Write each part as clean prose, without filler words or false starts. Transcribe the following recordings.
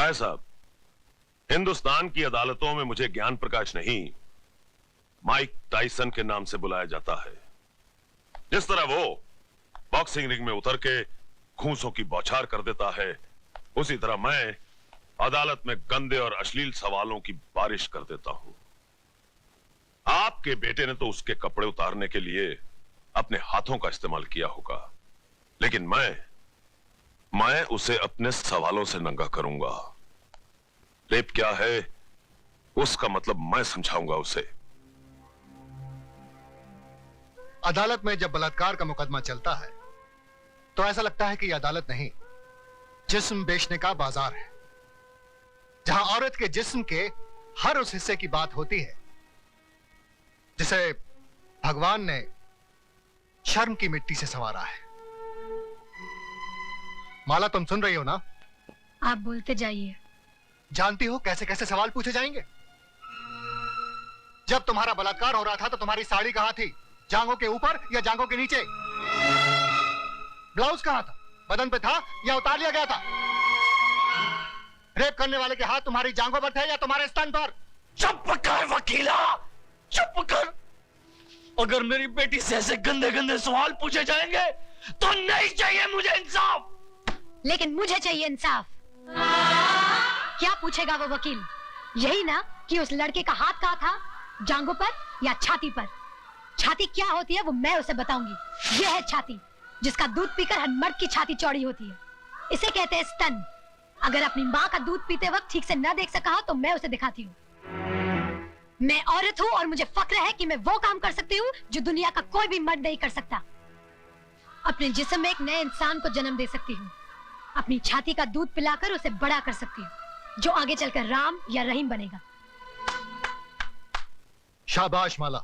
राय साहब, हिंदुस्तान की अदालतों में मुझे ज्ञान प्रकाश नहीं, माइक टाइसन के नाम से बुलाया जाता है। जिस तरह वो बॉक्सिंग रिंग में उतर के घूंसों की बौछार कर देता है, उसी तरह मैं अदालत में गंदे और अश्लील सवालों की बारिश कर देता हूं। आपके बेटे ने तो उसके कपड़े उतारने के लिए अपने हाथों का इस्तेमाल किया होगा, लेकिन मैं उसे अपने सवालों से नंगा करूंगा। रेप क्या है उसका मतलब मैं समझाऊंगा उसे। अदालत में जब बलात्कार का मुकदमा चलता है तो ऐसा लगता है कि यह अदालत नहीं, जिस्म बेचने का बाजार है, जहां औरत के जिस्म के हर उस हिस्से की बात होती है जिसे भगवान ने शर्म की मिट्टी से संवारा है। माला, तुम सुन रही हो ना? आप बोलते जाइए। जानती हो कैसे कैसे सवाल पूछे जाएंगे? जब तुम्हारा बलात्कार हो रहा था तो तुम्हारी साड़ी कहां थी? जांघों के ऊपर या जांघों के नीचे? ब्लाउज कहां था? बदन पे था या उतार लिया गया था? रेप करने वाले के हाथ तुम्हारी जांघों पर थे या तुम्हारे स्तन पर? चुप कर वकीला, चुप कर। अगर मेरी बेटी से ऐसे गंदे गंदे सवाल पूछे जाएंगे तो नहीं चाहिए मुझे इंसाफ। लेकिन मुझे चाहिए इंसाफ। क्या पूछेगा वो वकील? यही ना कि उस लड़के का हाथ कहाँ था, जांघों पर या छाती पर? छाती क्या होती है वो मैं उसे बताऊंगी। यह है छाती, जिसका दूध पीकर हर मर्द की छाती चौड़ी होती है। इसे कहते हैं स्तन। अगर अपनी माँ का दूध पीते वक्त ठीक से न देख सका हो तो मैं उसे दिखाती हूँ। मैं औरत हूँ और मुझे फक्र है कि मैं वो काम कर सकती हूँ जो दुनिया का कोई भी मर्द नहीं कर सकता। अपने जिस्म में एक नए इंसान को जन्म दे सकती हूँ। अपनी छाती का दूध पिलाकर उसे बड़ा कर सकती हूँ, जो आगे चलकर राम या रहीम बनेगा। शाबाश माला,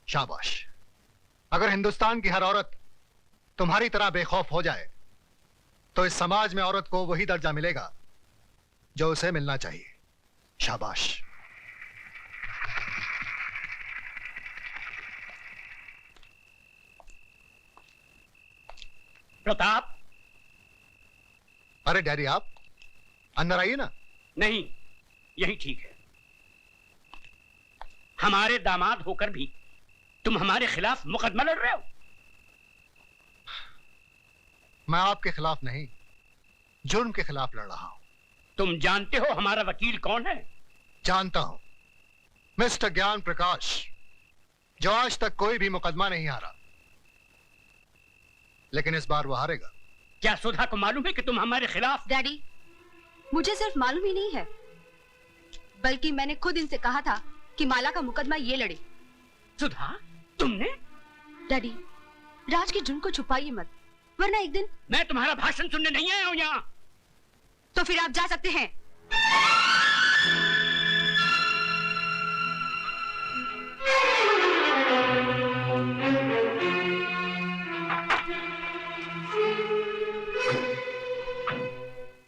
शाबाश। अगर हिंदुस्तान की हर औरत तुम्हारी तरह बेखौफ हो जाए तो इस समाज में औरत को वही दर्जा मिलेगा जो उसे मिलना चाहिए। शाबाश। प्रताप। अरे डैडी, आप अंदर आइए ना। नहीं, यही ठीक है। हमारे दामाद होकर भी तुम हमारे खिलाफ मुकदमा लड़ रहे हो। मैं आपके खिलाफ नहीं, जुर्म के खिलाफ लड़ रहा हूं। तुम जानते हो हमारा वकील कौन है? जानता हूं, मिस्टर ज्ञान प्रकाश, जो आज तक कोई भी मुकदमा नहीं हारा, लेकिन इस बार वो हारेगा। क्या सुधा को मालूम है कि तुम हमारे खिलाफ? डैडी, मुझे सिर्फ मालूम ही नहीं है, बल्कि मैंने खुद इनसे कहा था कि माला का मुकदमा ये लड़े। सुधा, तुमने? डैडी, राज के जुर्म को छुपाइए मत, वरना एक दिन। मैं तुम्हारा भाषण सुनने नहीं आया हूं यहाँ। तो फिर आप जा सकते हैं।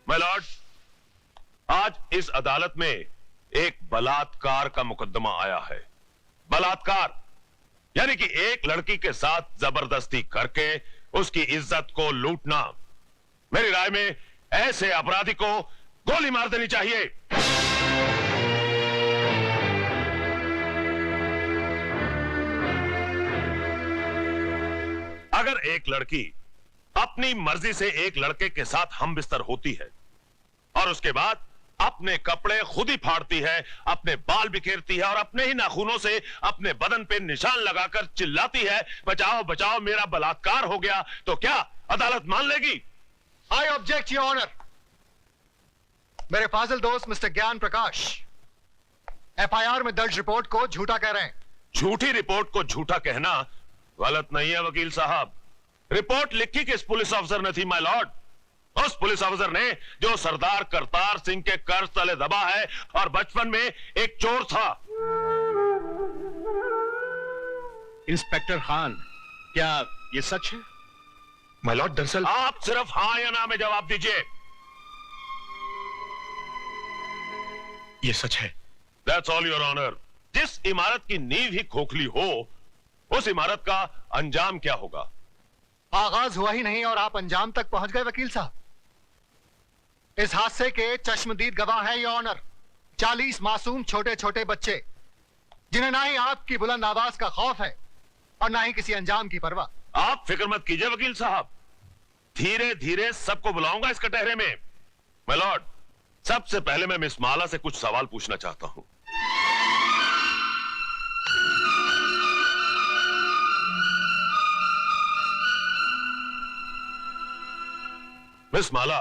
माय लॉर्ड, आज इस अदालत में एक बलात्कार का मुकदमा आया है। बलात्कार यानी कि एक लड़की के साथ जबरदस्ती करके उसकी इज्जत को लूटना। मेरी राय में ऐसे अपराधी को गोली मार देनी चाहिए। अगर एक लड़की अपनी मर्जी से एक लड़के के साथ हम बिस्तर होती है और उसके बाद अपने कपड़े खुद ही फाड़ती है, अपने बाल बिखेरती है और अपने ही नाखूनों से अपने बदन पे निशान लगाकर चिल्लाती है, बचाओ बचाओ मेरा बलात्कार हो गया, तो क्या अदालत मान लेगी? I object your honour. मेरे फाजिल दोस्त मिस्टर ज्ञान प्रकाश एफआईआर में दर्ज रिपोर्ट को झूठा कह रहे हैं। झूठी रिपोर्ट को झूठा कहना गलत नहीं है वकील साहब। रिपोर्ट लिखी किस पुलिस अफसर ने थी माय लॉर्ड? उस पुलिस अफसर ने जो सरदार करतार सिंह के कर्ज तले दबा है और बचपन में एक चोर था। इंस्पेक्टर खान, क्या ये सच है? माय लॉर्ड, दरअसल आप सिर्फ हां या ना में जवाब दीजिए। ये सच है। That's all your honour. जिस इमारत की नींव ही खोखली हो, उस इमारत का अंजाम क्या होगा? आगाज हुआ ही नहीं और आप अंजाम तक पहुंच गए वकील साहब। इस हादसे के चश्मदीद गवाह हैं योर ऑनर 40 मासूम छोटे छोटे बच्चे, जिन्हें ना ही आपकी बुलंद आवाज का खौफ है और ना ही किसी अंजाम की परवाह। आप फिक्र मत कीजिए वकील साहब, धीरे धीरे सबको बुलाऊंगा इस कटहरे में। माय लॉर्ड, सबसे पहले मैं मिस माला से कुछ सवाल पूछना चाहता हूं। मिस माला,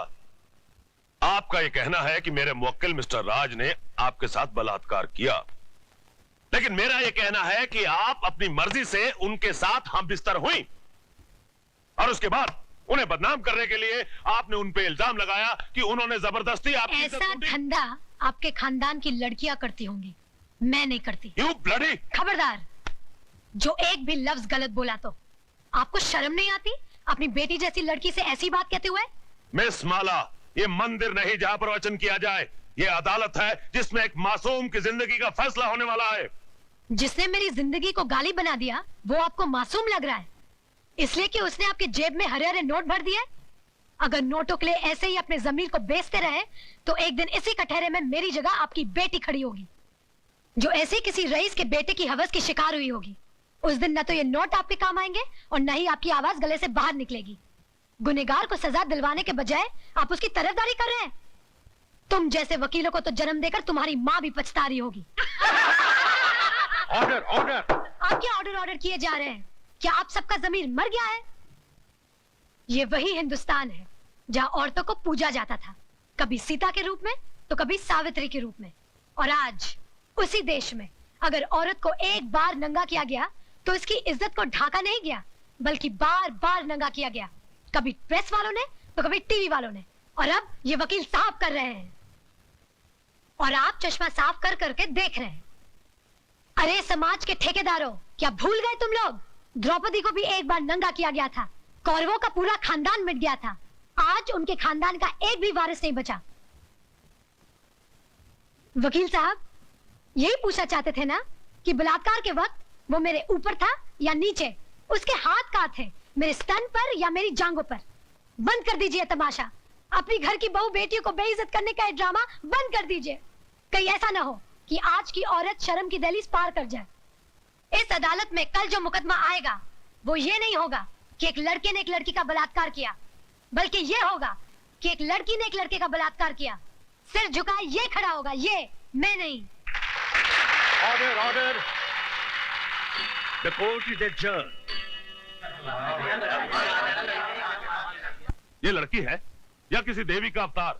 आपका यह कहना है कि मेरे मुवक्किल मिस्टर राज ने आपके साथ बलात्कार किया, लेकिन मेरा यह कहना है कि आप अपनी मर्जी से उनके साथ हम बिस्तर हुई और उसके बाद उन्हें बदनाम करने के लिए आपने उन पे इल्जाम लगाया कि उन्होंने जबरदस्ती आपकी इज्जत ऐसा लूटी। धंधा आपके खानदान की लड़कियां करती होंगी, मैं नहीं करती। You bloody! खबरदार, जो एक भी लफ्ज गलत बोला तो आपको शर्म नहीं आती अपनी बेटी जैसी लड़की से ऐसी बात कहते हुए? मिस माला, ये मंदिर नहीं जहां पर वचन किया जाए, ये अदालत है जिसमें एक मासूम की जिंदगी का फैसला होने वाला है। जिसने मेरी जिंदगी को गाली बना दिया वो आपको मासूम लग रहा है, इसलिए कि उसने आपके जेब में हरे हरे नोट भर दिए? अगर नोटों के लिए ऐसे ही अपने जमीर को बेचते रहे तो एक दिन इसी कटहरे में मेरी जगह आपकी बेटी खड़ी होगी, जो ऐसे किसी रईस के बेटे की हवस की शिकार हुई होगी। उस दिन न तो ये नोट आपके काम आएंगे और न ही आपकी आवाज गले से बाहर निकलेगी। गुनहगार को सजा दिलवाने के बजाय आप उसकी तरफदारी कर रहे हैं। तुम जैसे वकीलों को तो जन्म देकर तुम्हारी माँ भी पछता रही होगी। Order order! आप क्या ऑर्डर किए जा रहे हैं? क्या आप सबका जमीर मर गया है? ये वही हिंदुस्तान है जहां औरतों को पूजा जाता था, कभी सीता के रूप में तो कभी सावित्री के रूप में। और आज उसी देश में अगर औरत को एक बार नंगा किया गया तो इसकी इज्जत को ढाका नहीं गया, बल्कि बार बार नंगा किया गया, कभी प्रेस वालों ने तो कभी टीवी वालों ने, और अब ये वकील साफ कर रहे हैं और आप चश्मा साफ कर करके देख रहे हैं। अरे समाज के ठेकेदारों, क्या भूल गए तुम लोग? द्रौपदी को भी एक बार नंगा किया गया था, कौरवों का पूरा खानदान मिट गया था, आज उनके खानदान का एक भी वारिस नहीं बचा। वकील साहब, यही पूछना चाहते थे ना कि बलात्कार के वक्त वो मेरे ऊपर था या नीचे? उसके हाथ कहाँ थे, मेरे स्तन पर या मेरी जांघों पर? बंद कर दीजिए तमाशा, अपनी घर की बहू बेटियों को बेइज्जत करने का ड्रामा बंद कर दीजिए। कहीं ऐसा ना हो कि आज की औरत शर्म की दहलीज पार कर जाए। इस अदालत में कल जो मुकदमा आएगा वो ये नहीं होगा कि एक लड़के ने एक लड़की का बलात्कार किया, बल्कि ये होगा कि एक लड़की ने एक लड़के का बलात्कार किया। सिर झुकाए ये खड़ा होगा, ये मैं नहीं। Order order! The court is adjourned. ये लड़की है या किसी देवी का अवतार?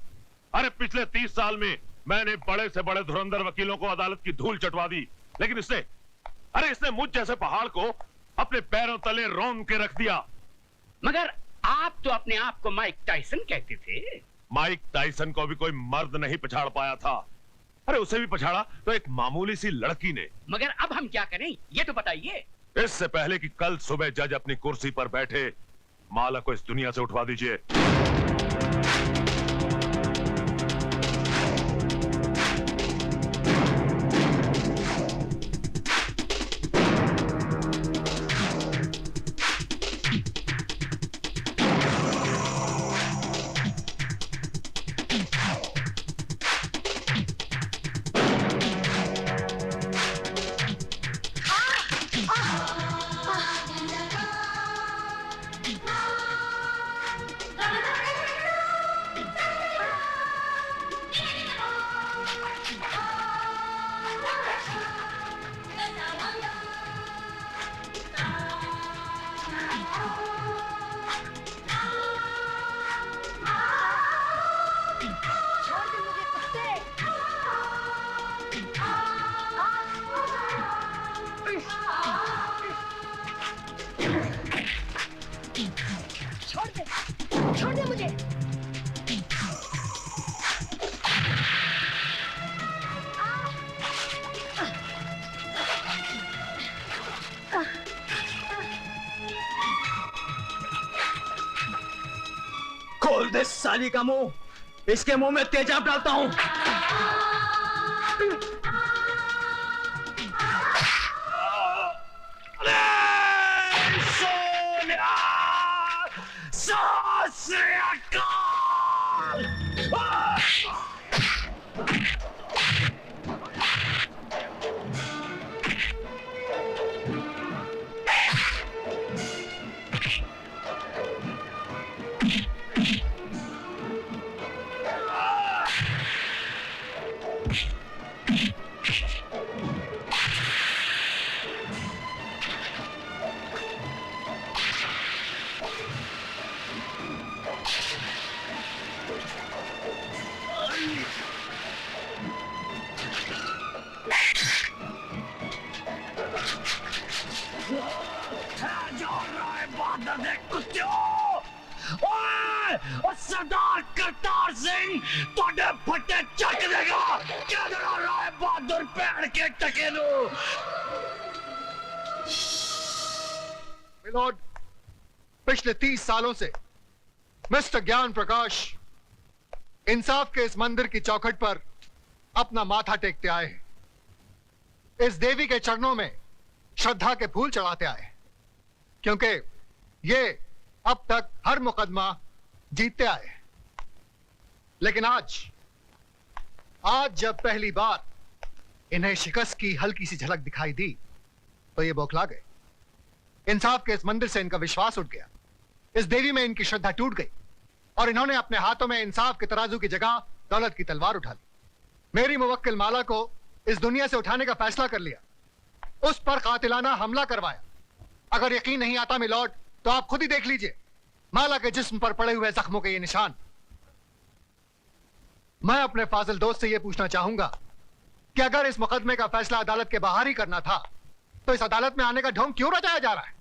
अरे पिछले 30 साल में मैंने बड़े से बड़े धुरंधर वकीलों को अदालत की धूल चटवा दी, लेकिन इसने मुझ जैसे पहाड़ को अपने पैरों तले रोन के रख दिया। मगर आप तो अपने आप को माइक टाइसन कहते थे। माइक टाइसन को भी कोई मर्द नहीं पछाड़ पाया था। अरे उसे भी पछाड़ा तो एक मामूली सी लड़की ने। मगर अब हम क्या करें, ये तो बताइए। इससे पहले कि कल सुबह जज अपनी कुर्सी पर बैठे, माला को इस दुनिया से उठवा दीजिए। छोड़ दे मुझे। खोल दे साली का मुंह, इसके मुंह में तेजाब डालता हूं। सत श्री अकाल! सिंह तोड़े फटे चक देगा। क्या डरा रहा है बहादुर पेड़ के टकेलू? मिलोड, पिछले 30 सालों से मिस्टर ज्ञान प्रकाश इंसाफ के इस मंदिर की चौखट पर अपना माथा टेकते आए हैं, इस देवी के चरणों में श्रद्धा के फूल चढ़ाते आए हैं, क्योंकि ये अब तक हर मुकदमा जीतते आए हैं। लेकिन आज जब पहली बार इन्हें शिकस्त की हल्की सी झलक दिखाई दी तो ये बौखला गए। इंसाफ के इस मंदिर से इनका विश्वास उठ गया, इस देवी में इनकी श्रद्धा टूट गई और इन्होंने अपने हाथों में इंसाफ के तराजू की जगह दौलत की तलवार उठा ली। मेरी मुवक्किल माला को इस दुनिया से उठाने का फैसला कर लिया, उस पर कातिलाना हमला करवाया। अगर यकीन नहीं आता मिलॉर्ड तो आप खुद ही देख लीजिए माला के जिस्म पर पड़े हुए जख्मों के ये निशान। मैं अपने फाजिल दोस्त से यह पूछना चाहूंगा कि अगर इस मुकदमे का फैसला अदालत के बाहर ही करना था तो इस अदालत में आने का ढोंग क्यों रचाया जा रहा है?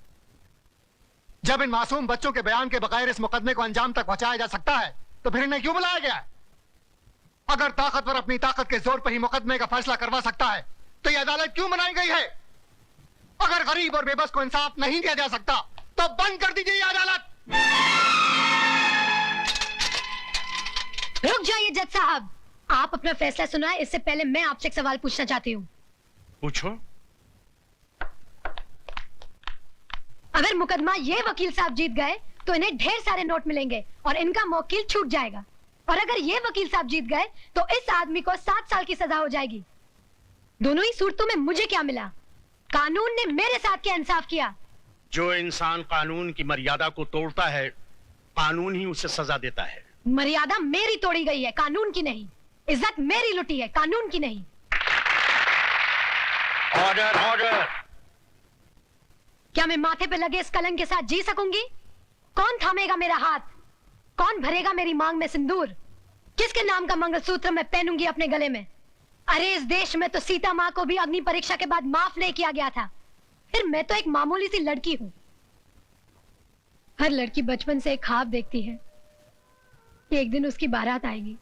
जब इन मासूम बच्चों के बयान के बगैर इस मुकदमे को अंजाम तक पहुंचाया जा सकता है तो फिर इन्हें क्यों बुलाया गया है? अगर ताकतवर अपनी ताकत के जोर पर ही मुकदमे का फैसला करवा सकता है तो यह अदालत क्यों बनाई गई है? अगर गरीब और बेबस को इंसाफ नहीं दिया जा सकता तो बंद कर दीजिए यह अदालत। रुक जाइए जज साहब, आप अपना फैसला सुनाएं, इससे पहले मैं आपसे एक सवाल पूछना चाहती हूँ। पूछो। अगर मुकदमा ये वकील साहब जीत गए तो इन्हें ढेर सारे नोट मिलेंगे और इनका मौकिल छूट जाएगा, और अगर ये वकील साहब जीत गए तो इस आदमी को 7 साल की सजा हो जाएगी। दोनों ही सूरतों में मुझे क्या मिला? कानून ने मेरे साथ क्या इंसाफ किया? जो इंसान कानून की मर्यादा को तोड़ता है, कानून ही उसे सजा देता है। मर्यादा मेरी तोड़ी गई है, कानून की नहीं। इज्जत मेरी लुटी है, कानून की नहीं। Order, order. क्या मैं माथे पे लगे इस कलंक के साथ जी सकूंगी? कौन थामेगा मेरा हाथ? कौन भरेगा मेरी मांग में सिंदूर? किसके नाम का मंगलसूत्र मैं पहनूंगी अपने गले में? अरे इस देश में तो सीता माँ को भी अग्नि परीक्षा के बाद माफ नहीं किया गया था, फिर मैं तो एक मामूली सी लड़की हूं। हर लड़की बचपन से एक ख्वाब देखती है कि एक दिन उसकी बारात आएगी,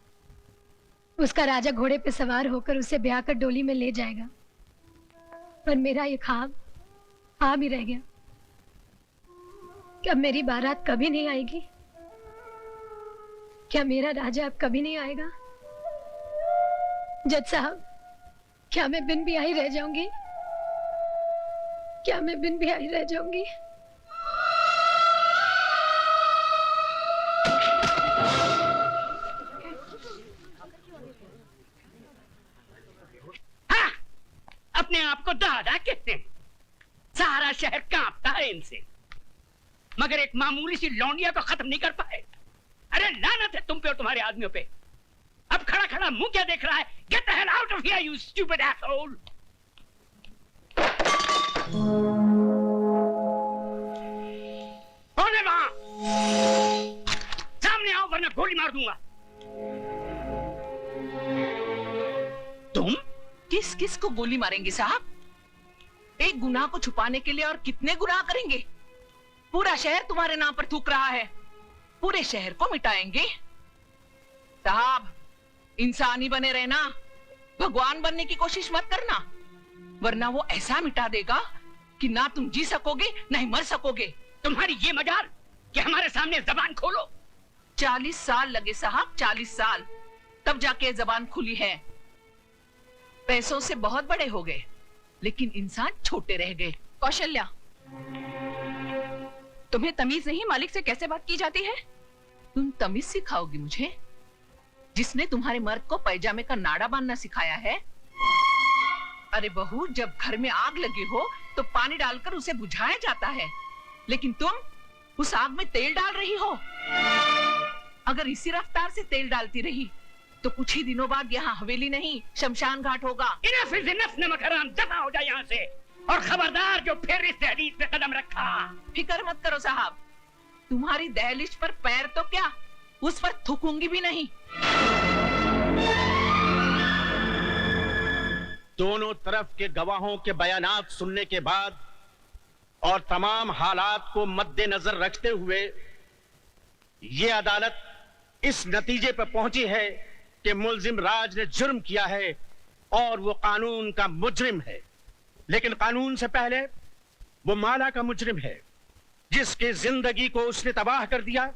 उसका राजा घोड़े पे सवार होकर उसे ब्याह कर डोली में ले जाएगा। पर मेरा ये ख्वाब आ भी रह गया। क्या मेरी बारात कभी नहीं आएगी? क्या मेरा राजा अब कभी नहीं आएगा? जज साहब, क्या मैं बिन ब्याही रह जाऊंगी? क्या मैं बिन ब्याही रह जाऊंगी? हाँ, अपने आप को दादा कहते हैं। सारा शहर कांपता है इनसे, मगर एक मामूली सी लौंडिया को खत्म नहीं कर पाए। अरे लानत है तुम पे और तुम्हारे आदमियों पे। अब खड़ा खड़ा मुंह क्या देख रहा है? Get the hell out of here you stupid asshole. कौन है वहां? सामने आओ वरना गोली मार दूंगा। तुम किस किस को गोली मारेंगे साहब? एक गुनाह को छुपाने के लिए और कितने गुनाह करेंगे? पूरा शहर तुम्हारे नाम पर थूक रहा है, पूरे शहर को मिटाएंगे। साहब, इंसान ही बने रहना, भगवान बनने की कोशिश मत करना, वरना वो ऐसा मिटा देगा कि ना तुम जी सकोगे ना ही मर सकोगे। तुम्हारी ये मजाल कि हमारे सामने जबान खोलो। 40 साल लगे साहब, 40 साल, तब जाके जबान खुली है। पैसों से बहुत बड़े हो गए लेकिन इंसान छोटे रह गए। कौशल्या, तुम्हें तमीज नहीं मालिक से कैसे बात की जाती है? तुम तमीज सिखाओगी मुझे? जिसने तुम्हारे मर्द को पैजामे का नाड़ा बांधना सिखाया है? अरे बहू, जब घर में आग लगी हो तो पानी डालकर उसे बुझाया जाता है, लेकिन तुम उस आग में तेल डाल रही हो। अगर इसी रफ्तार से तेल डालती रही तो कुछ ही दिनों बाद यहाँ हवेली नहीं शमशान घाट होगा। इनफ इज इनफ, नमक हराम, दफा हो जाए यहाँ से। और खबरदार जो फिर इस दहलीज पे कदम रखा। फिक्र मत करो साहब, तुम्हारी दहलीज पर पैर तो क्या, उस पर थूकूंगी भी नहीं। दोनों तरफ के गवाहों के बयानात सुनने के बाद और तमाम हालात को मद्देनजर रखते हुए ये अदालत इस नतीजे पर पहुंची है कि मुलजिम राज ने जुर्म किया है और वो कानून का मुजरिम है। लेकिन कानून से पहले वो माला का मुजरिम है, जिसकी जिंदगी को उसने तबाह कर दिया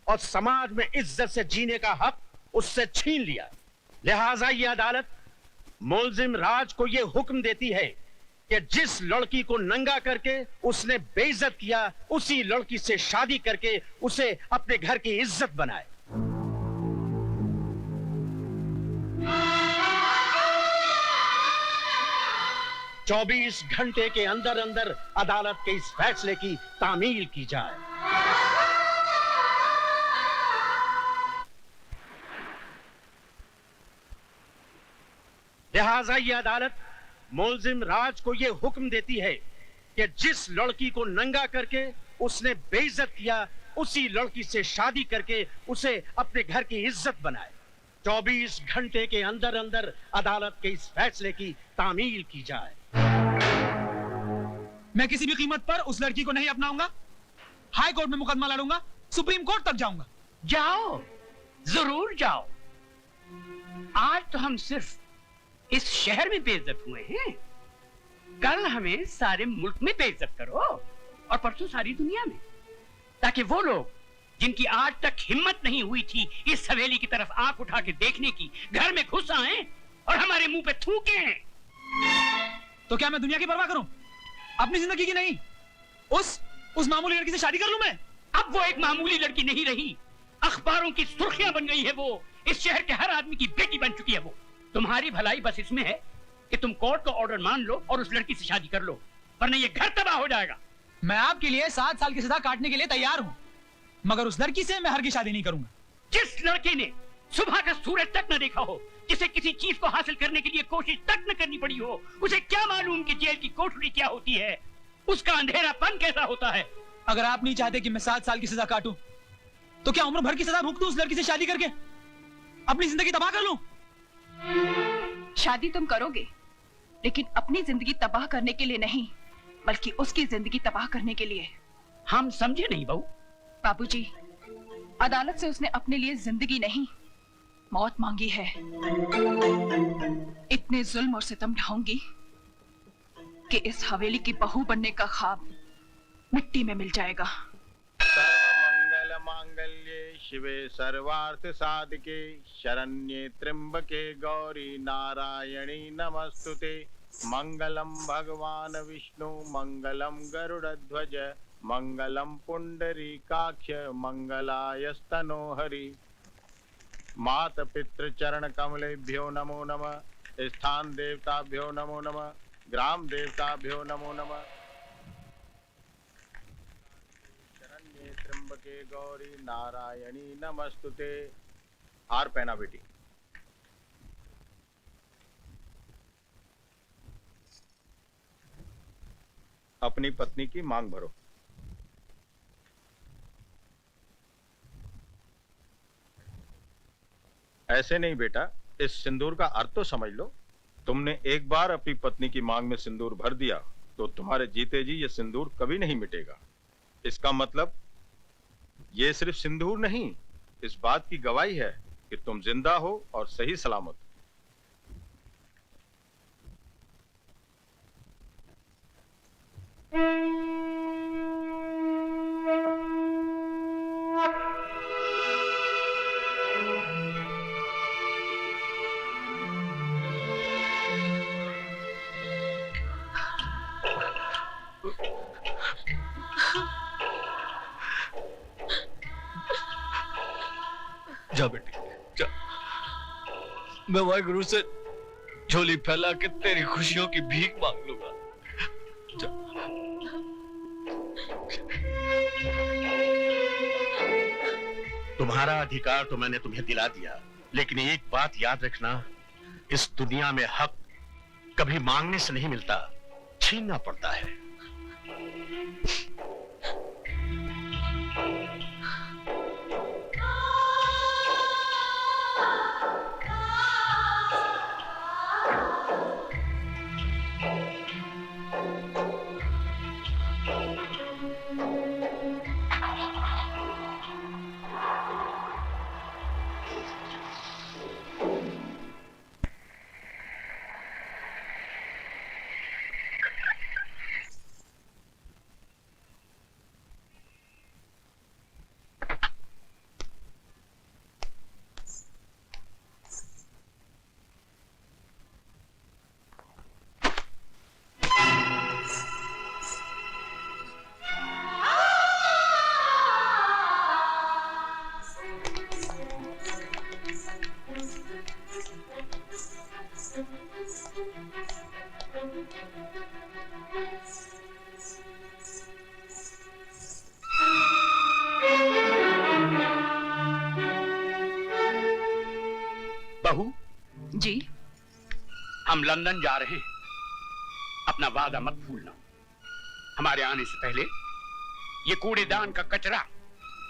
और समाज में इज्जत से जीने का हक उससे छीन लिया। लिहाजा ये अदालत मुलजिम राज को ये हुक्म देती है कि जिस लड़की को नंगा करके उसने बेइज्जत किया, उसी लड़की से शादी करके उसे अपने घर की इज्जत बनाए। चौबीस घंटे के अंदर अंदर अदालत के इस फैसले की तामील की जाए। लिहाजा ये अदालत मुलजिम राज को ये हुक्म देती है कि जिस लड़की को नंगा करके उसने बेइज्जत किया, उसी लड़की से शादी करके उसे अपने घर की इज्जत बनाए। 24 घंटे के अंदर अंदर अदालत के इस फैसले की तामील की जाए। मैं किसी भी कीमत पर उस लड़की को नहीं अपनाऊंगा। हाई कोर्ट में मुकदमा लड़ूंगा, सुप्रीम कोर्ट तक जाऊंगा। जाओ, जरूर जाओ। आज तो हम सिर्फ इस शहर में बेइज्जत हुए हैं, कल हमें सारे मुल्क में बेइज्जत करो और परसों सारी दुनिया में, ताकि वो लोग जिनकी आज तक हिम्मत नहीं हुई थी इस हवेली की तरफ आंख उठा के देखने की, घर में घुस आए और हमारे मुंह पे थूके। तो क्या मैं दुनिया की परवाह करूं, अपनी जिंदगी की नहीं? उस मामूली लड़की से शादी कर लूं मैं? अब वो एक मामूली लड़की नहीं रही, अखबारों की सुर्खियां बन गई है वो। इस शहर के हर आदमी की बेटी बन चुकी है वो। तुम्हारी भलाई बस इसमें है कि तुम कोर्ट का ऑर्डर मान लो और उस लड़की से शादी कर लो, वरना ये घर तबाह हो जाएगा। मैं आपके लिए 7 साल की सजा काटने के लिए तैयार हूं, मगर उस लड़की से मैं हर की शादी नहीं करूंगा। जिस लड़के ने सुबह का सूरज तक न देखा हो, जिसे किसी चीज को हासिल करने के लिए कोशिश तक न करनी पड़ी हो, उसे क्या मालूम कि जेल की कोठरी क्या होती है, उसका अंधेरापन कैसा होता है। अगर आप नहीं चाहते कि मैं 7 साल की सजा काटूं, तो क्या उम्र भर की सजा भुगतूं उस लड़की से शादी करके, अपनी जिंदगी तबाह कर लूं? शादी तुम करोगे, लेकिन अपनी जिंदगी तबाह करने के लिए नहीं, बल्कि उसकी जिंदगी तबाह करने के लिए। हम समझे नहीं बहू। बाबूजी, अदालत से उसने अपने लिए जिंदगी नहीं, मौत मांगी है। इतने जुल्म और सितम ढाऊंगी कि इस हवेली की बहू बनने का ख्वाब मिट्टी में मिल जाएगा। सर्वमंगल मांगल्ये शिवे सर्वार्थ साधिके शरण्ये त्र्यंबके गौरी नारायणी नमस्तुते। मंगलम भगवान विष्णु मंगलम गरुड़ध्वज मंगलम पुंडरीकाक्ष मंगलायस्तनो हरि। मात पितृ चरण कमलेभ्यो नमो नमः। स्थान देवताभ्यो नमो नमः। ग्राम देवताभ्यो नमो नमः। शरण्ये त्र्यंबके गौरी नारायणी नमस्तुते। हार पहना बेटी। अपनी पत्नी की मांग भरो। ऐसे नहीं बेटा, इस सिंदूर का अर्थ तो समझ लो। तुमने एक बार अपनी पत्नी की मांग में सिंदूर भर दिया तो तुम्हारे जीते जी ये सिंदूर कभी नहीं मिटेगा। इसका मतलब ये सिर्फ सिंदूर नहीं, इस बात की गवाही है कि तुम जिंदा हो और सही सलामत। जा बेटी जा। मैं वाहिगुरु से झोली फैला के तेरी खुशियों की भीख मांग लूंगा। जा। तुम्हारा अधिकार तो मैंने तुम्हें दिला दिया, लेकिन एक बात याद रखना, इस दुनिया में हक कभी मांगने से नहीं मिलता, छीनना पड़ता है। बहू जी। हम लंदन जा रहे हैं, अपना वादा मत भूलना। हमारे आने से पहले ये कूड़ेदान का कचरा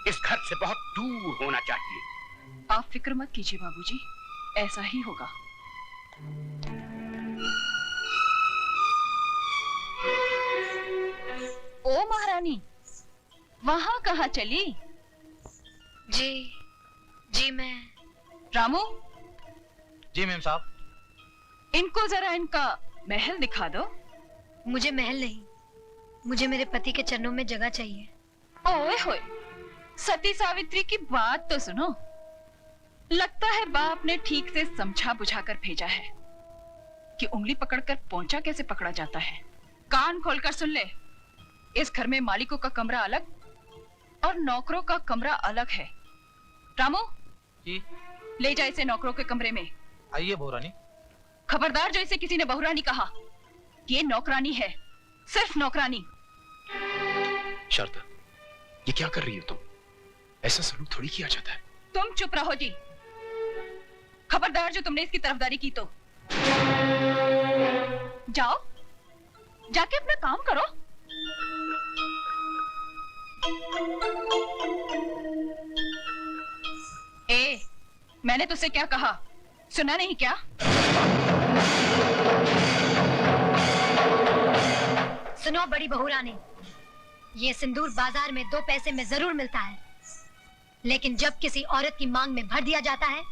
इस घर से बहुत दूर होना चाहिए। आप फिक्र मत कीजिए बाबूजी, ऐसा ही होगा। ओ महारानी, वहां कहाँ चली? जी मैं। रामू, जी मैम साहब। इनको जरा इनका महल दिखा दो। मुझे महल नहीं, मुझे मेरे पति के चरणों में जगह चाहिए। ओए होए, सती सावित्री की बात तो सुनो। लगता है बाप ने ठीक से समझा बुझा कर भेजा है कि उंगली पकड़कर पोंछा कैसे पकड़ा जाता है। कान खोलकर सुन ले, इस घर में मालिकों का कमरा अलग और नौकरों का कमरा अलग है। रामू जी। ले जा इसे नौकरों के कमरे में। आइए बहुरानी। खबरदार जो इसे किसी ने बहुरानी कहा, ये नौकरानी है, सिर्फ नौकरानी। शारदा, ये क्या कर रही हो तुम? ऐसा सलूक थोड़ी किया जाता है। तुम चुप रहो जी। खबरदार जो तुमने इसकी तरफदारी की तो जाओ, जाके अपना काम करो। ए, मैंने तुझसे क्या कहा, सुना नहीं क्या? सुनो बड़ी बहुरानी, ये सिंदूर बाजार में 2 पैसे में जरूर मिलता है, लेकिन जब किसी औरत की मांग में भर दिया जाता है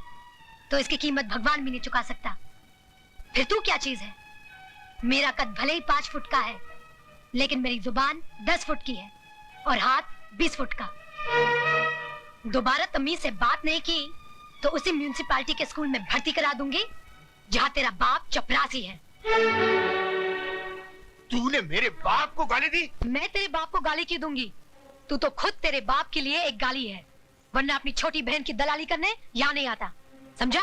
तो इसकी कीमत भगवान भी नहीं चुका सकता। फिर तू क्या चीज है? मेरा कद भले ही 5 फुट का है, लेकिन मेरी जुबान 10 फुट की है और हाथ 20 फुट का। दोबारा तमीज से बात नहीं की तो उसी म्यूनिसिपालिटी के स्कूल में भर्ती करा दूंगी जहाँ तेरा बाप चपरासी है। तूने मेरे बाप को गाली दी? मैं तेरे बाप को गाली क्यों दूंगी? तू तो खुद तेरे बाप के लिए एक गाली है, वरना अपनी छोटी बहन की दलाली करने यहाँ नहीं आता, समझा?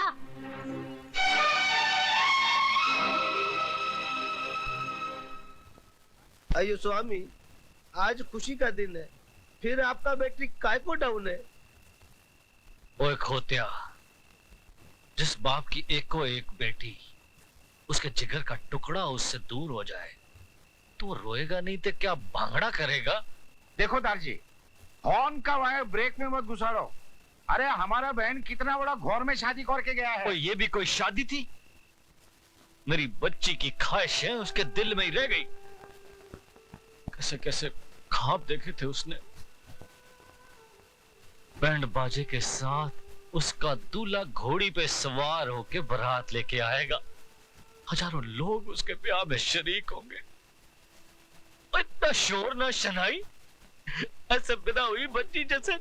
अयो स्वामी, आज खुशी का दिन है, फिर आपका बैटरी काय को डाउन है? ओए खोत्या, जिस बाप की एको एक बेटी उसके जिगर का टुकड़ा उससे दूर हो जाए तो वो रोएगा नहीं तो क्या भांगड़ा करेगा? देखो दारजी, हॉर्न का वायर ब्रेक में मत घुसाड़ो। अरे हमारा बहन कितना बड़ा घौर में शादी करके गया है। ये भी कोई शादी थी? मेरी बच्ची की ख्वाहिशें उसके दिल में ही रह गई। कैसे कैसे ख्वाब देखे थे उसने। बैंड बाजे के साथ उसका दूल्हा घोड़ी पे सवार होके बारात लेके आएगा, हजारों लोग उसके ब्याह में शरीक होंगे। इतना शोर ना शनाई, ऐसे बिना हुई बच्ची जैसे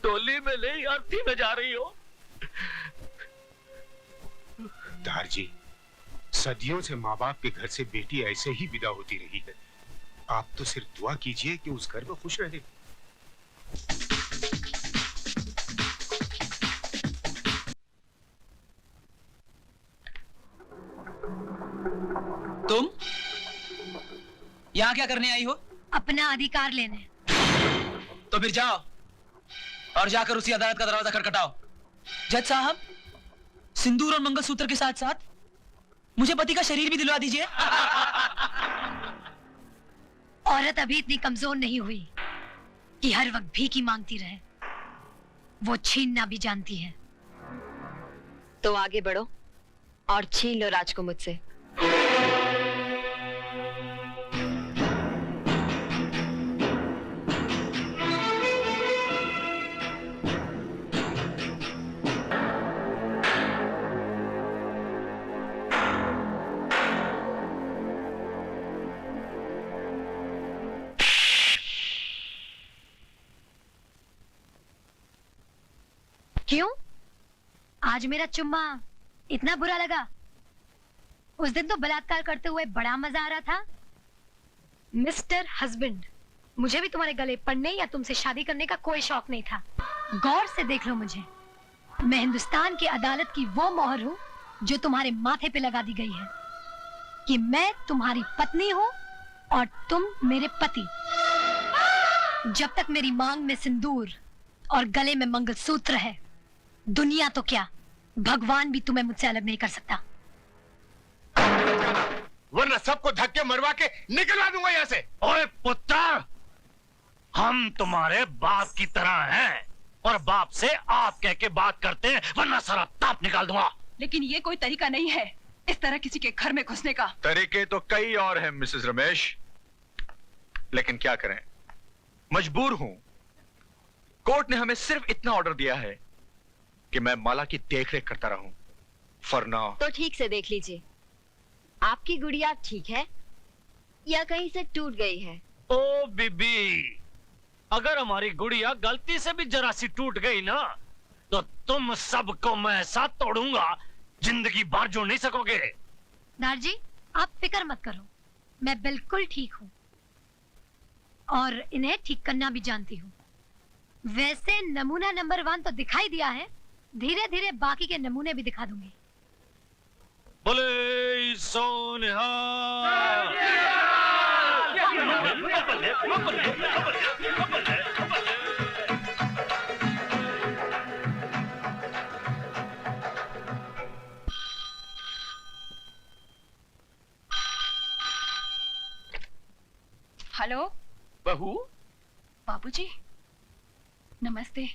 टोली में ले आरती में जा रही हो। दारजी, सदियों से माँ बाप के घर से बेटी ऐसे ही विदा होती रही है। आप तो सिर्फ दुआ कीजिए कि उस घर में खुश रहे। तुम यहाँ क्या करने आई हो? अपना अधिकार लेने। तो फिर जाओ और जाकर उसी अदालत का दरवाजा खटखटाओ। जज साहब, सिंदूर और मंगलसूत्र के साथ साथ मुझे पति का शरीर भी दिलवा दीजिए। औरत अभी इतनी कमजोर नहीं हुई कि हर वक्त भीख ही मांगती रहे, वो छीनना भी जानती है। तो आगे बढ़ो और छीन लो राज को मुझसे। क्यों? आज मेरा चुम्मा इतना बुरा लगा? उस दिन तो बलात्कार करते हुए बड़ा मजा आ रहा था। मिस्टर हस्बैंड, मुझे भी तुम्हारे गले पड़ने या तुमसे शादी करने का कोई शौक नहीं था। गौर से देख लो मुझे, मैं हिंदुस्तान की अदालत की वो मोहर हूँ जो तुम्हारे माथे पे लगा दी गई है कि मैं तुम्हारी पत्नी हूँ और तुम मेरे पति। जब तक मेरी मांग में सिंदूर और गले में मंगलसूत्र है, दुनिया तो क्या, भगवान भी तुम्हें मुझसे अलग नहीं कर सकता। वरना सबको धक्के मरवा के निकलवा दूंगा यहाँ से। ओए पुत्र, हम तुम्हारे बाप की तरह हैं और बाप से आप कह के बात करते हैं, वरना सारा ताप निकाल दूंगा। लेकिन ये कोई तरीका नहीं है इस तरह किसी के घर में घुसने का। तरीके तो कई और हैं मिसेस रमेश, लेकिन क्या करें, मजबूर हूं। कोर्ट ने हमें सिर्फ इतना ऑर्डर दिया है कि मैं माला की देखरेख करता रहूं। For now. तो ठीक से देख लीजिए, आपकी गुड़िया ठीक है या कहीं से टूट गई है? ओ बीबी, अगर हमारी गुड़िया गलती से भी जरा सी टूट गई ना, तो तुम सबको मैं ऐसा तोड़ूंगा, जिंदगी भर जोड़ नहीं सकोगे। दारजी, आप फिक्र मत करो, मैं बिल्कुल ठीक हूँ और इन्हें ठीक करना भी जानती हूँ। वैसे नमूना नंबर 1 तो दिखाई दिया है, धीरे धीरे बाकी के नमूने भी दिखा दूंगी। बोले सोनिहा। हेलो बहू, बाबूजी, नमस्ते।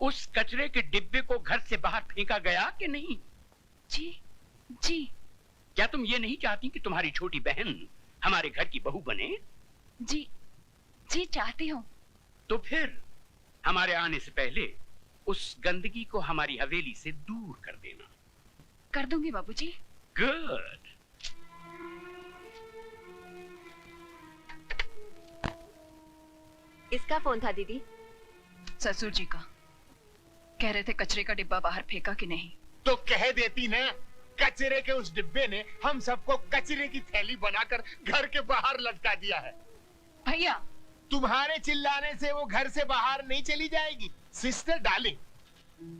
उस कचरे के डिब्बे को घर से बाहर फेंका गया कि नहीं? जी जी। क्या तुम ये नहीं चाहती कि तुम्हारी छोटी बहन हमारे घर की बहू बने? जी जी चाहती हूँ। तो फिर हमारे आने से पहले उस गंदगी को हमारी हवेली से दूर कर देना। कर दूंगी बाबूजी। गुड। किसका फोन था दीदी? ससुर जी का। कह रहे थे कचरे का डिब्बा बाहर फेंका कि नहीं। तो कह देती ना, कचरे के उस डिब्बे ने हम सबको कचरे की थैली बनाकर घर के बाहर लटका दिया है। भैया, तुम्हारे चिल्लाने से वो घर से बाहर नहीं चली जाएगी। सिस्टर डार्लिंग,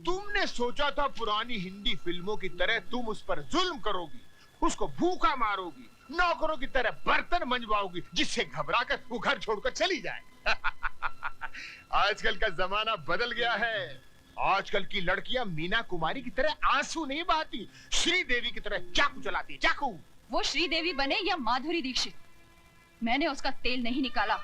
तुमने सोचा था पुरानी हिंदी फिल्मों की तरह तुम उस पर जुल्म करोगी, उसको भूखा मारोगी, नौकरों की तरह बर्तन मंजवाओगी, जिससे घबराकर वो घर छोड़कर चली जाए। आजकल का जमाना बदल गया है। आजकल की लड़कियां मीना कुमारी की तरह आंसू नहीं बहाती, श्रीदेवी की तरह चाकू चलाती। चाकू। वो श्रीदेवी बने या माधुरी दीक्षित, मैंने उसका तेल नहीं निकाला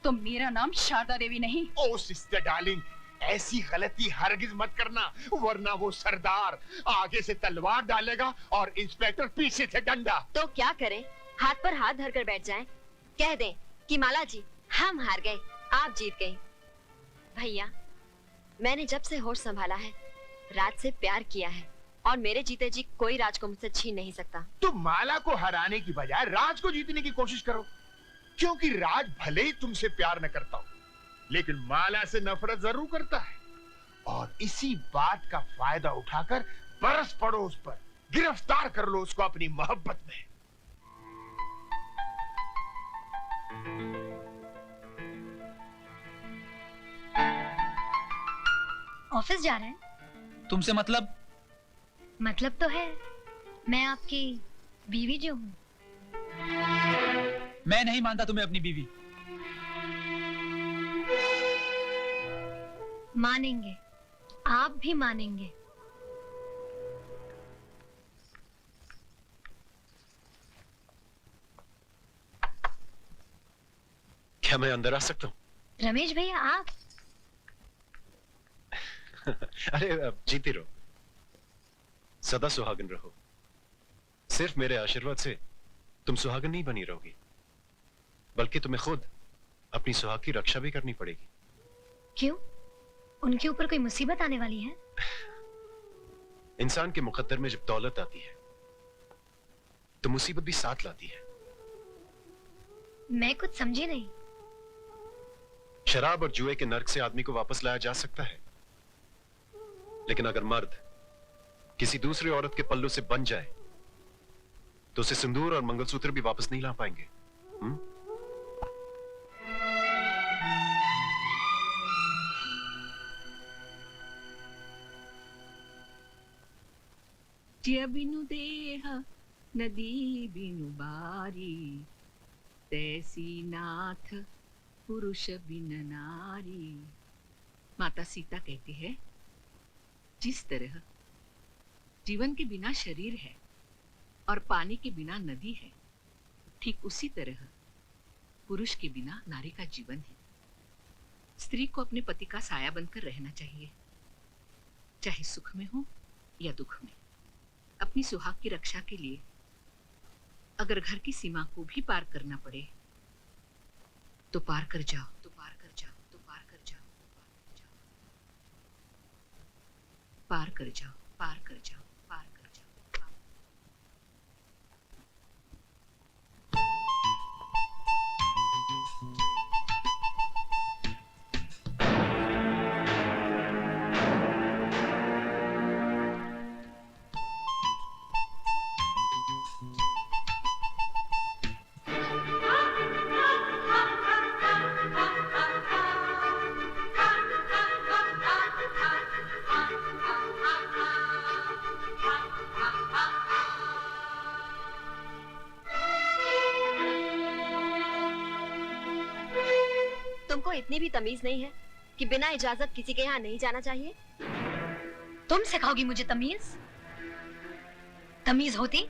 तो मेरा नाम शारदा देवी नहीं। ओ सिस्टर डार्लिंग, ऐसी गलती हरगिज मत करना, वरना वो सरदार आगे से तलवार डालेगा और इंस्पेक्टर पीछे से डंडा। तो क्या करें, हाथ पर हाथ धरकर बैठ जाएं? कह दें कि माला जी हम हार गए, आप जीत गई। भैया, मैंने जब से होश संभाला है राज से प्यार किया है और मेरे जीते जी कोई राज को मुझसे छीन नहीं सकता। तुम माला को हराने की बजाय राज को जीतने की कोशिश करो, क्योंकि राज भले ही तुमसे प्यार न करता हो, लेकिन माला से नफरत जरूर करता है। और इसी बात का फायदा उठाकर बरस पड़ो उस पर, गिरफ्तार कर लो उसको अपनी मोहब्बत में। ऑफिस जा रहे हैं? तुमसे मतलब? मतलब तो है, मैं आपकी बीवी जो हूँ। मैं नहीं मानता तुम्हें अपनी बीवी। मानेंगे, आप भी मानेंगे। क्या मैं अंदर आ सकता हूँ? रमेश भैया, आप? अरे जीती रहो, सदा सुहागन रहो। सिर्फ मेरे आशीर्वाद से तुम सुहागन नहीं बनी रहोगी, बल्कि तुम्हें खुद अपनी सुहाग की रक्षा भी करनी पड़ेगी। क्यों? उनके ऊपर कोई मुसीबत आने वाली है? इंसान के मुकद्दर में जब दौलत आती है तो मुसीबत भी साथ लाती है। मैं कुछ समझी नहीं। शराब और जुए के नर्क से आदमी को वापस लाया जा सकता है, लेकिन अगर मर्द किसी दूसरी औरत के पल्लू से बन जाए तो उसे सिंदूर और मंगलसूत्र भी वापस नहीं ला पाएंगे। बिनु देह नदी बिनु बारी, तैसी नाथ पुरुष बिन नारी। माता सीता कहती है, जिस तरह जीवन के बिना शरीर है और पानी के बिना नदी है, ठीक उसी तरह पुरुष के बिना नारी का जीवन है। स्त्री को अपने पति का साया बनकर रहना चाहिए, चाहे सुख में हो या दुख में। अपनी सुहाग की रक्षा के लिए अगर घर की सीमा को भी पार करना पड़े तो पार कर जाओ, तो पार कर जाओ, तो पार कर जाओ, पार कर जाओ, पार कर जाओ, पार कर जाओ, पार। तुमको इतनी भी तमीज नहीं है कि बिना इजाजत किसी के यहाँ नहीं जाना चाहिए? तुम सिखाओगी मुझे तमीज? तमीज होती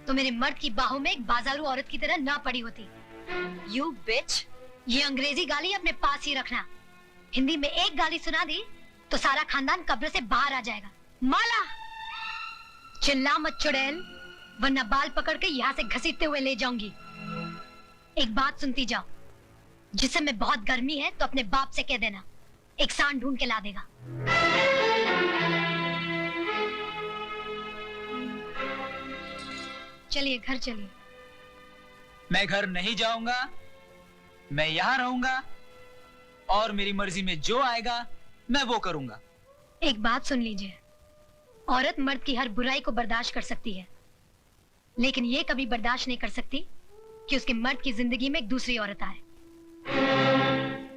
तो मेरे मर्द की बाहों में एक बाजारू औरत की तरह ना पड़ी होती। You bitch! ये अंग्रेजी गाली अपने पास ही रखना। हिंदी में एक गाली सुना दी तो सारा खानदान कब्र से बाहर आ जाएगा। माला, चिल्ला मत चुड़ैल, वरना बाल पकड़ के यहाँ से घसीटते हुए ले जाऊंगी। एक बात सुनती जाओ, जिस समय बहुत गर्मी है तो अपने बाप से कह देना, एक सांड ढूंढ के ला देगा। चलिए घर चलिए। मैं घर नहीं जाऊंगा, मैं यहाँ रहूंगा और मेरी मर्जी में जो आएगा मैं वो करूंगा। एक बात सुन लीजिए, औरत मर्द की हर बुराई को बर्दाश्त कर सकती है, लेकिन ये कभी बर्दाश्त नहीं कर सकती कि उसके मर्द की जिंदगी में एक दूसरी औरत आए।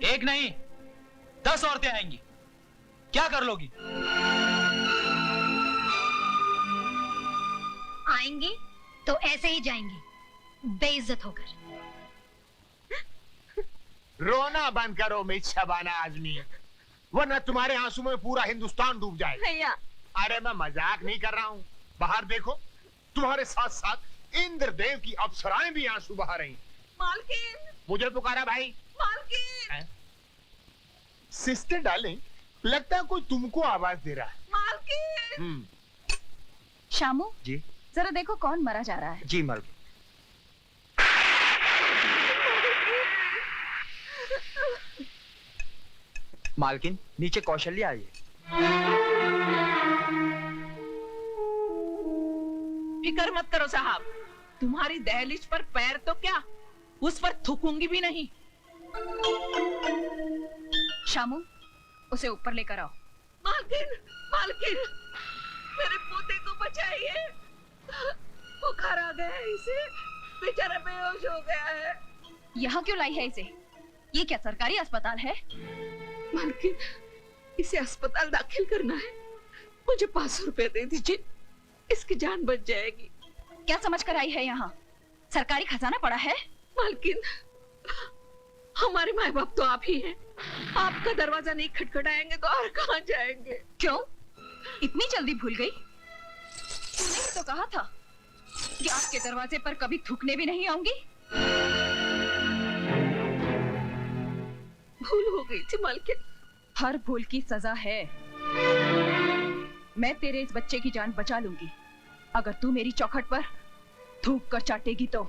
एक नहीं 10 औरतें आएंगी, क्या कर लोगी? आएंगी तो ऐसे ही जाएंगी, बेइज्जत होकर। रोना बंद करो मिस शबाना आजमी, वरना तुम्हारे आंसू में पूरा हिंदुस्तान डूब जाएगा। भैया, अरे मैं मजाक नहीं कर रहा हूँ। बाहर देखो, तुम्हारे साथ साथ इंद्रदेव की अप्सराएं भी आंसू बहा रही। मालकिन! मुझे पुकारा भाई। मालकिन! सिस्टर डार्लिंग, लगता है कोई तुमको आवाज दे रहा है। मालकिन! शामू जी जरा देखो कौन मरा जा रहा है। जी मर मालकिन, नीचे कौशल्या आई है। फिक्र मत करो साहब, तुम्हारी दहलीज पर पैर तो क्या, उस पर थूकूंगी भी नहीं। शामू उसे ऊपर लेकर आओ। मालकिन! मालकिन! मेरे पोते को बचाइए, बुखार आ गया है इसे, बेचारा बेहोश हो गया है। यहाँ क्यों लाई है इसे? ये क्या सरकारी अस्पताल है? मालकिन, इसे अस्पताल दाखिल करना है, मुझे 500 रुपए दे दीजिए, इसकी जान बच जाएगी। क्या समझ कर आई है यहाँ? सरकारी खजाना पड़ा है। मालकिन, हमारे माँ बाप तो आप ही हैं, आपका दरवाजा नहीं खटखटाएंगे तो और कहाँ जाएंगे? क्यों इतनी जल्दी भूल गई? तूने ही तो कहा था कि आपके दरवाजे पर कभी थूकने भी नहीं आऊंगी। भूल हो गई थी मालकिन। हर भूल की सजा है। मैं तेरे इस बच्चे की जान बचा लूंगी अगर तू मेरी चौखट पर थूक कर चाटेगी तो।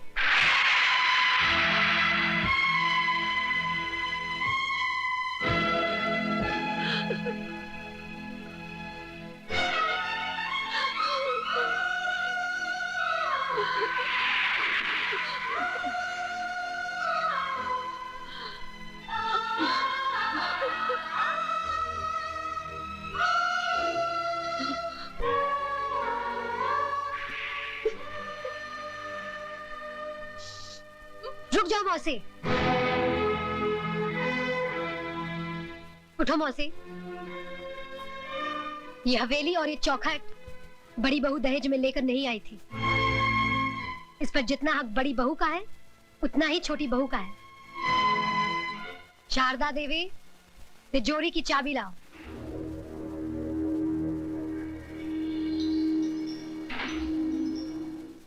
रुक जाओ मौसी, उठो मौसी। ये हवेली और ये चौखट बड़ी बहू दहेज में लेकर नहीं आई थी। इस पर जितना हक बड़ी बहू का है उतना ही छोटी बहू का है। शारदा देवी, तिजोरी की चाबी लाओ।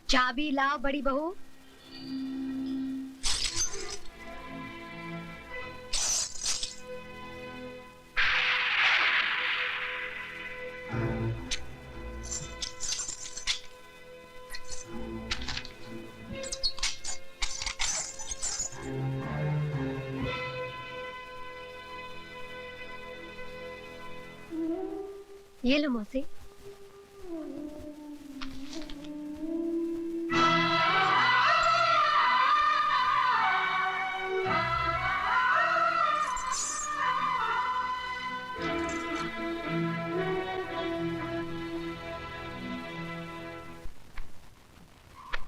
चाबी लाओ बड़ी बहू। ये लो मौसी।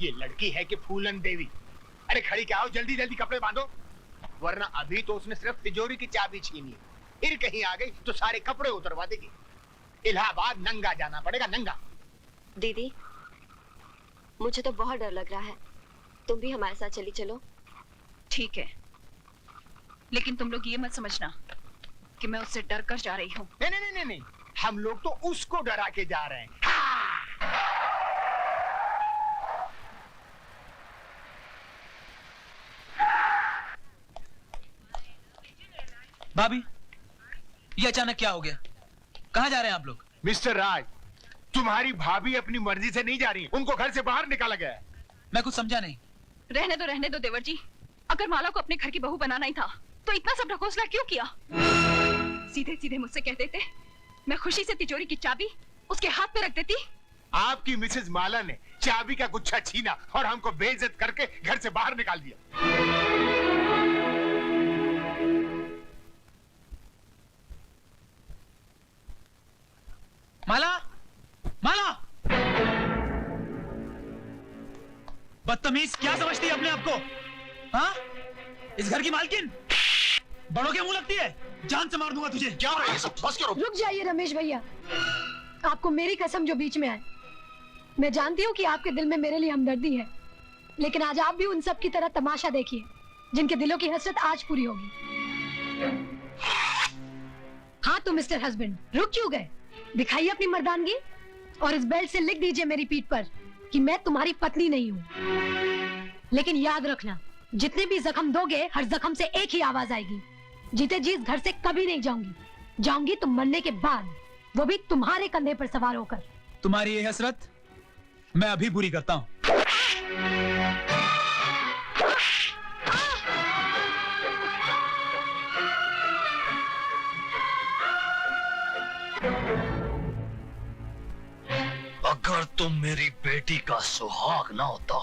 ये लड़की है कि फूलन देवी? अरे खड़ी क्या हो, जल्दी जल्दी कपड़े बांधो, वरना अभी तो उसने सिर्फ तिजोरी की चाबी छीनी, फिर कहीं आ गई तो सारे कपड़े उतरवा देगी। इलाहाबाद नंगा जाना पड़ेगा, नंगा। दीदी, मुझे तो बहुत डर लग रहा है, तुम भी हमारे साथ चली चलो। ठीक है, लेकिन तुम लोग ये मत समझना कि मैं उससे डर कर जा रही हूँ। नहीं नहीं नहीं नहीं, हम लोग तो उसको डरा के जा रहे हैं। भाभी, ये अचानक क्या हो गया? कहाँ जा रहे हैं आप लोग? मिस्टर राज, तुम्हारी भाभी अपनी मर्जी से नहीं जा रही, उनको घर से बाहर निकाला गया है। मैं कुछ समझा नहीं। रहने दो देवर जी, अगर माला को अपने घर की बहू बनाना ही था तो इतना सब ढकोसला क्यों किया? सीधे सीधे मुझसे कह देते, मैं खुशी से तिजोरी की चाबी उसके हाथ पे रख देती। आपकी मिसेज माला ने चाबी का गुच्छा छीना और हमको बेइज्जत करके घर से बाहर निकाल दिया। माला, माला, बदतमीज, क्या समझती है अपने आप को? हाँ? इस घर की मालकिन? बड़ों के मुंह लगती है? जान से मार दूंगा तुझे। क्या हो रहा है सब? बस करो। रुक जाइए रमेश भैया, आपको मेरी कसम जो बीच में आए। मैं जानती हूँ कि आपके दिल में मेरे लिए हमदर्दी है, लेकिन आज आप भी उन सब की तरह तमाशा देखिए जिनके दिलों की हसरत आज पूरी होगी। हाँ तो मिस्टर हस्बैंड, रुक क्यों गए? दिखाइए अपनी मर्दानगी और इस बेल्ट से लिख दीजिए मेरी पीठ पर कि मैं तुम्हारी पत्नी नहीं हूँ। लेकिन याद रखना, जितने भी जख्म दोगे हर जख्म से एक ही आवाज आएगी, जीते जी इस घर से कभी नहीं जाऊंगी। जाऊंगी तो मरने के बाद, वो भी तुम्हारे कंधे पर सवार होकर। तुम्हारी ये हसरत मैं अभी पूरी करता हूँ। अगर तुम मेरी बेटी का सुहाग ना होता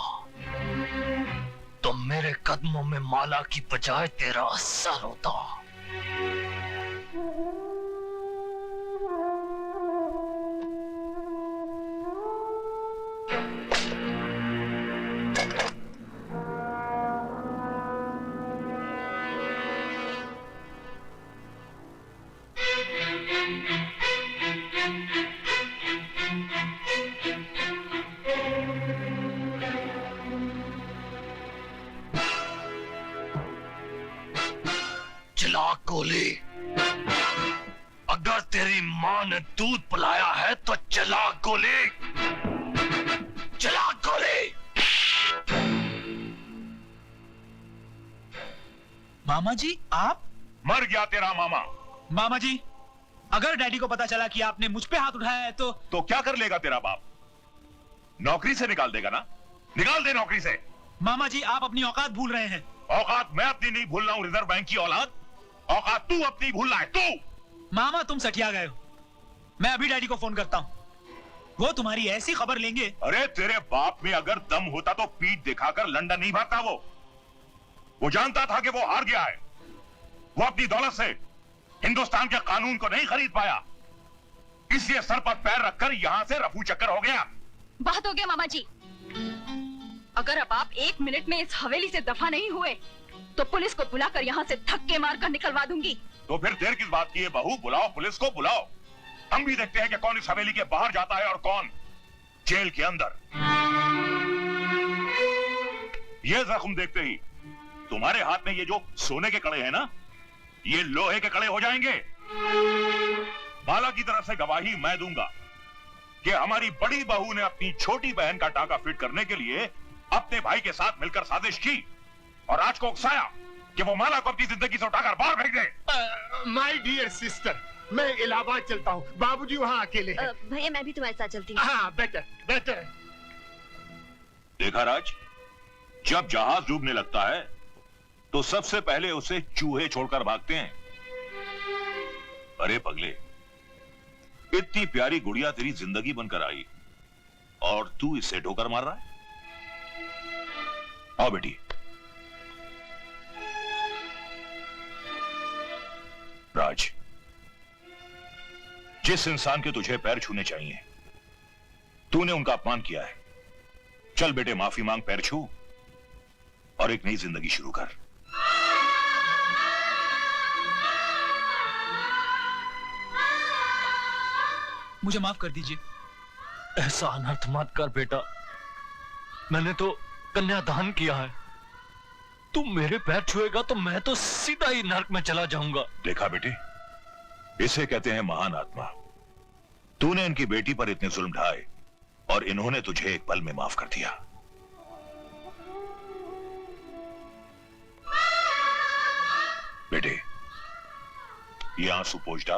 तो मेरे कदमों में माला की बजाय तेरा सर होता। चला गोली, अगर तेरी माँ ने दूध पिलाया है तो चला गोली, चला गोली। मामा जी, आप? मर गया तेरा मामा। मामा जी, अगर डैडी को पता चला कि आपने मुझ पे हाथ उठाया है तो क्या कर लेगा तेरा बाप? नौकरी से निकाल देगा ना? निकाल दे नौकरी से। मामा जी, आप अपनी औकात भूल रहे हैं। औकात मैं अपनी नहीं भूल रहा हूँ, रिजर्व बैंक की औलाद। औकात तू अपनी भूल रहा है, तू। मामा, तुम सठिया गए हो। मैं अभी डैडी को फोन करता हूँ, वो तुम्हारी ऐसी खबर लेंगे। अरे तेरे बाप में अगर दम होता तो पीठ दिखाकर लंदन नहीं भागता। वो जानता था कि वो हार गया है। वो अपनी दौलत से हिंदुस्तान के कानून को नहीं खरीद पाया, इसलिए सर पर पैर रखकर यहां से रफू चक्कर हो गया। बहुत हो गया मामा जी, अगर अब आप 1 मिनट में इस हवेली से दफा नहीं हुए तो पुलिस को बुलाकर यहाँ से धक्के मारकर निकलवा दूंगी। तो फिर देर किस बात की है बहू? बुलाओ, पुलिस को बुलाओ। हम भी देखते हैं कि कौन इस हवेली के बाहर जाता है और कौन जेल के अंदर। ये जख्म देखते ही तुम्हारे हाथ में ये जो सोने के कड़े हैं ना, ये लोहे के कड़े हो जाएंगे। माला की तरफ से गवाही मैं दूंगा कि हमारी बड़ी बहू ने अपनी छोटी बहन का टाका फिट करने के लिए अपने भाई के साथ मिलकर साजिश की और राज को उकसाया कि वो माला को अपनी जिंदगी से उठाकर बाहर फेंक दे। माय डियर सिस्टर, मैं इलाहाबाद चलता हूँ, बाबूजी वहाँ अकेले हैं। भैया मैं भी तुम्हारे साथ चलती हूँ। हाँ बेटर बेटर। देखा राज, जब जहाज डूबने लगता है तो सबसे पहले उसे चूहे छोड़कर भागते हैं। अरे पगले, इतनी प्यारी गुड़िया तेरी जिंदगी बनकर आई और तू इससे ठोकर मार रहा है। आओ बेटी। राज, जिस इंसान के तुझे पैर छूने चाहिए तूने उनका अपमान किया है। चल बेटे, माफी मांग, पैर छू और एक नई जिंदगी शुरू कर। मुझे माफ कर दीजिए। ऐसा अनर्थ मत कर बेटा, मैंने तो कन्यादान किया है। तू मेरे पैर छुएगा तो मैं तो सीधा ही नरक में चला जाऊंगा। देखा बेटे, इसे कहते हैं महान आत्मा। तूने इनकी बेटी पर इतने जुल्म ढाए और इन्होंने तुझे एक पल में माफ कर दिया। बेटे, ये आंसू पोंछ डाल